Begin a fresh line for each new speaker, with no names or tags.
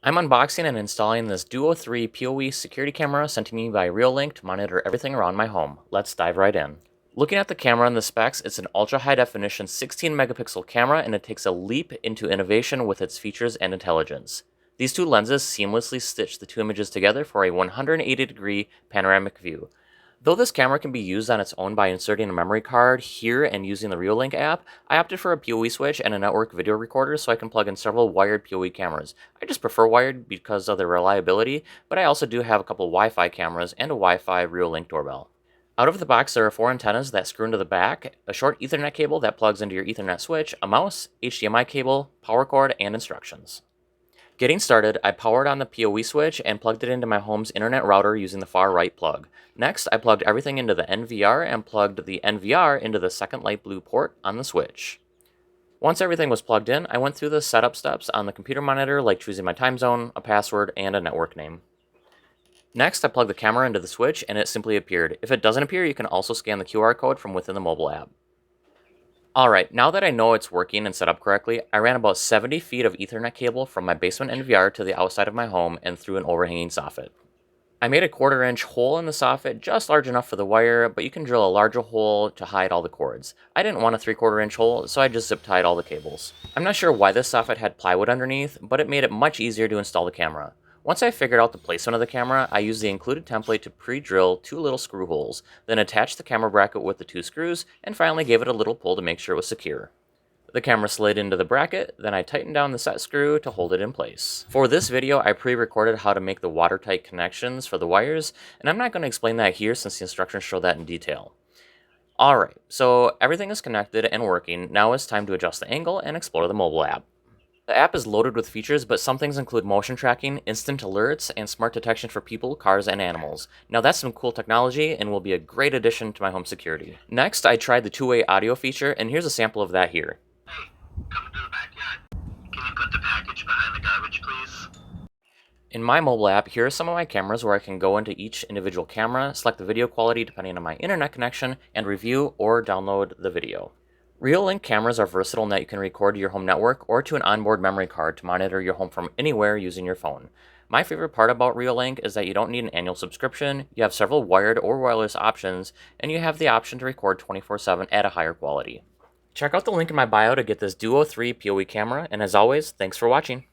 I'm unboxing and installing this Duo 3 PoE security camera sent to me by Reolink to monitor everything around my home. Let's dive right in. Looking at the camera and the specs, it's an ultra high definition 16 megapixel camera and it takes a leap into innovation with its features and intelligence. These two lenses seamlessly stitch the two images together for a 180-degree panoramic view. Though this camera can be used on its own by inserting a memory card here and using the Reolink app, I opted for a PoE switch and a network video recorder so I can plug in several wired PoE cameras. I just prefer wired because of their reliability, but I also do have a couple Wi-Fi cameras and a Wi-Fi Reolink doorbell. Out of the box, there are 4 antennas that screw into the back, a short Ethernet cable that plugs into your Ethernet switch, a mouse, HDMI cable, power cord, and instructions. Getting started, I powered on the PoE switch and plugged it into my home's internet router using the far right plug. Next, I plugged everything into the NVR and plugged the NVR into the second light blue port on the switch. Once everything was plugged in, I went through the setup steps on the computer monitor like choosing my time zone, a password, and a network name. Next, I plugged the camera into the switch and it simply appeared. If it doesn't appear, you can also scan the QR code from within the mobile app. Alright, now that I know it's working and set up correctly, I ran about 70 feet of Ethernet cable from my basement NVR to the outside of my home and through an overhanging soffit. I made a 1/4-inch hole in the soffit, just large enough for the wire, but you can drill a larger hole to hide all the cords. I didn't want a 3/4-inch hole, so I just zip tied all the cables. I'm not sure why this soffit had plywood underneath, but it made it much easier to install the camera. Once I figured out the placement of the camera, I used the included template to pre-drill 2 little screw holes, then attached the camera bracket with the 2 screws, and finally gave it a little pull to make sure it was secure. The camera slid into the bracket, then I tightened down the set screw to hold it in place. For this video, I pre-recorded how to make the watertight connections for the wires, and I'm not going to explain that here since the instructions show that in detail. Alright, so everything is connected and working, now it's time to adjust the angle and explore the mobile app. The app is loaded with features, but some things include motion tracking, instant alerts, and smart detection for people, cars, and animals. Now that's some cool technology and will be a great addition to my home security. Next, I tried the two-way audio feature, and here's a sample of that here.
Hey, come into the backyard. Can you put the package behind the garbage, please?
In my mobile app, here are some of my cameras where I can go into each individual camera, select the video quality depending on my internet connection, and review or download the video. Reolink cameras are versatile in that you can record to your home network or to an onboard memory card to monitor your home from anywhere using your phone. My favorite part about Reolink is that you don't need an annual subscription, you have several wired or wireless options, and you have the option to record 24/7 at a higher quality. Check out the link in my bio to get this Duo 3 PoE camera, and as always, thanks for watching.